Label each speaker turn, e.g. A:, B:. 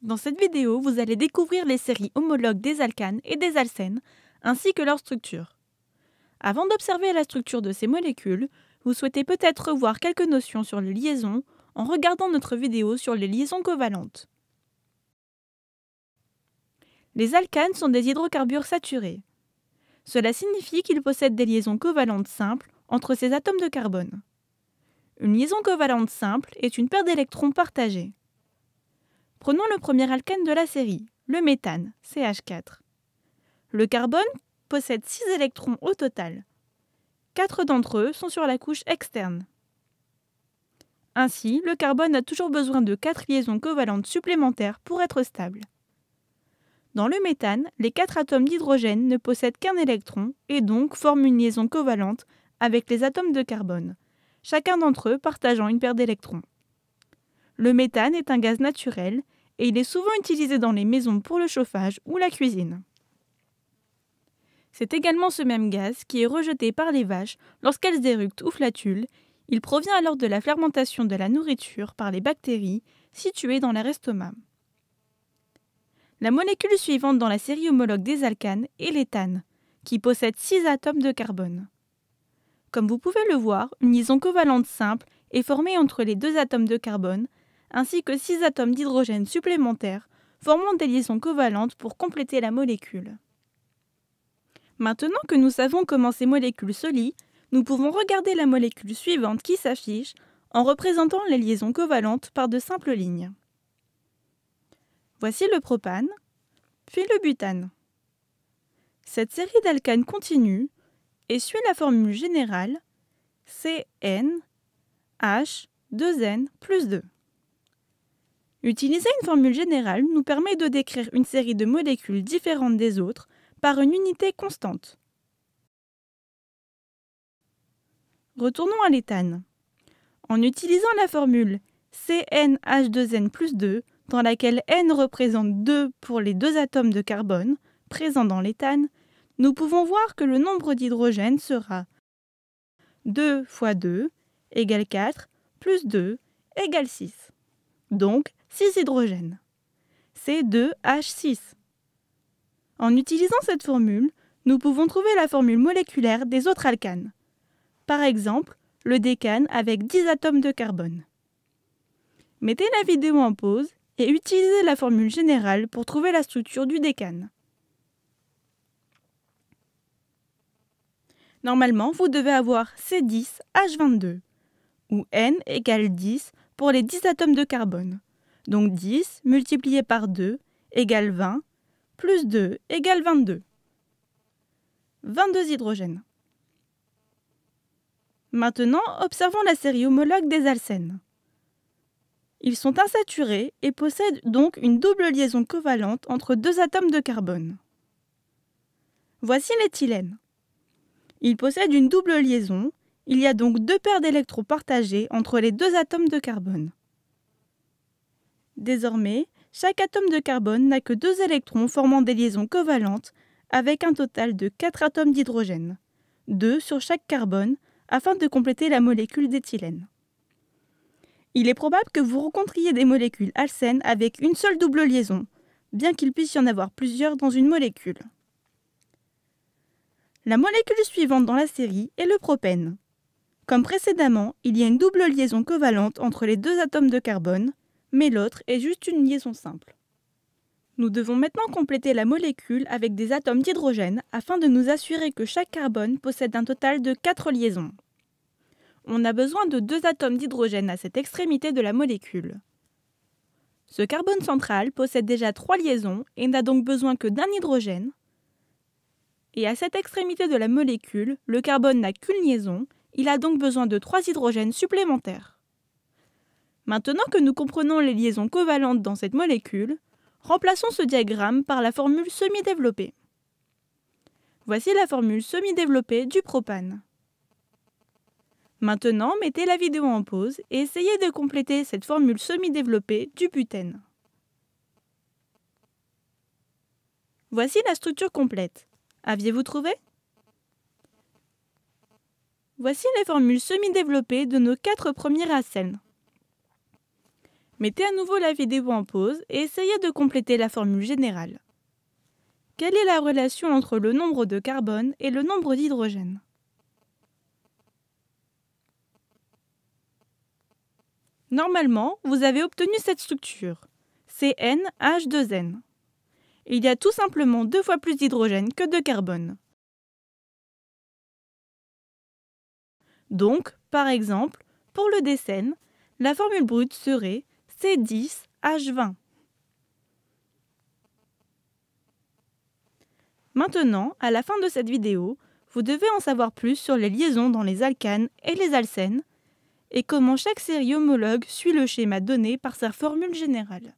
A: Dans cette vidéo, vous allez découvrir les séries homologues des alcanes et des alcènes, ainsi que leur structure. Avant d'observer la structure de ces molécules, vous souhaitez peut-être revoir quelques notions sur les liaisons en regardant notre vidéo sur les liaisons covalentes. Les alcanes sont des hydrocarbures saturés. Cela signifie qu'ils possèdent des liaisons covalentes simples entre ces atomes de carbone. Une liaison covalente simple est une paire d'électrons partagés. Prenons le premier alcane de la série, le méthane, CH4. Le carbone possède 6 électrons au total. 4 d'entre eux sont sur la couche externe. Ainsi, le carbone a toujours besoin de 4 liaisons covalentes supplémentaires pour être stable. Dans le méthane, les 4 atomes d'hydrogène ne possèdent qu'un électron et donc forment une liaison covalente avec les atomes de carbone, chacun d'entre eux partageant une paire d'électrons. Le méthane est un gaz naturel et il est souvent utilisé dans les maisons pour le chauffage ou la cuisine. C'est également ce même gaz qui est rejeté par les vaches lorsqu'elles éructent ou flatulent. Il provient alors de la fermentation de la nourriture par les bactéries situées dans leur estomac. La molécule suivante dans la série homologue des alcanes est l'éthane, qui possède 6 atomes de carbone. Comme vous pouvez le voir, une liaison covalente simple est formée entre les 2 atomes de carbone, ainsi que 6 atomes d'hydrogène supplémentaires, formant des liaisons covalentes pour compléter la molécule. Maintenant que nous savons comment ces molécules se lient, nous pouvons regarder la molécule suivante qui s'affiche en représentant les liaisons covalentes par de simples lignes. Voici le propane, puis le butane. Cette série d'alcanes continue et suit la formule générale CnH2n plus 2. Utiliser une formule générale nous permet de décrire une série de molécules différentes des autres par une unité constante. Retournons à l'éthane. En utilisant la formule CnH2n plus 2, dans laquelle n représente 2 pour les 2 atomes de carbone présents dans l'éthane, nous pouvons voir que le nombre d'hydrogène sera 2 fois 2 égale 4 plus 2 égale 6. Donc 6 hydrogènes. C2H6. En utilisant cette formule, nous pouvons trouver la formule moléculaire des autres alcanes. Par exemple, le décane avec 10 atomes de carbone. Mettez la vidéo en pause et utilisez la formule générale pour trouver la structure du décane. Normalement, vous devez avoir C10H22, où N égale 10 pour les 10 atomes de carbone. Donc 10 multiplié par 2 égale 20, plus 2 égale 22. 22 hydrogènes. Maintenant, observons la série homologue des alcènes. Ils sont insaturés et possèdent donc une double liaison covalente entre 2 atomes de carbone. Voici l'éthylène. Il possède une double liaison, il y a donc 2 paires d'électrons partagés entre les 2 atomes de carbone. Désormais, chaque atome de carbone n'a que 2 électrons formant des liaisons covalentes avec un total de 4 atomes d'hydrogène, 2 sur chaque carbone, afin de compléter la molécule d'éthylène. Il est probable que vous rencontriez des molécules alcènes avec une seule double liaison, bien qu'il puisse y en avoir plusieurs dans une molécule. La molécule suivante dans la série est le propène. Comme précédemment, il y a une double liaison covalente entre les 2 atomes de carbone, mais l'autre est juste une liaison simple. Nous devons maintenant compléter la molécule avec des atomes d'hydrogène afin de nous assurer que chaque carbone possède un total de 4 liaisons. On a besoin de 2 atomes d'hydrogène à cette extrémité de la molécule. Ce carbone central possède déjà 3 liaisons et n'a donc besoin que d'un hydrogène. Et à cette extrémité de la molécule, le carbone n'a qu'une liaison, il a donc besoin de 3 hydrogènes supplémentaires. Maintenant que nous comprenons les liaisons covalentes dans cette molécule, remplaçons ce diagramme par la formule semi-développée. Voici la formule semi-développée du propane. Maintenant, mettez la vidéo en pause et essayez de compléter cette formule semi-développée du butène. Voici la structure complète. Aviez-vous trouvé? Voici les formules semi-développées de nos 4 premiers alcènes. Mettez à nouveau la vidéo en pause et essayez de compléter la formule générale. Quelle est la relation entre le nombre de carbone et le nombre d'hydrogène? Normalement, vous avez obtenu cette structure, CnH2n. Il y a tout simplement 2 fois plus d'hydrogène que de carbone. Donc, par exemple, pour le décène, la formule brute serait C10H20. Maintenant, à la fin de cette vidéo, vous devez en savoir plus sur les liaisons dans les alcanes et les alcènes et comment chaque série homologue suit le schéma donné par sa formule générale.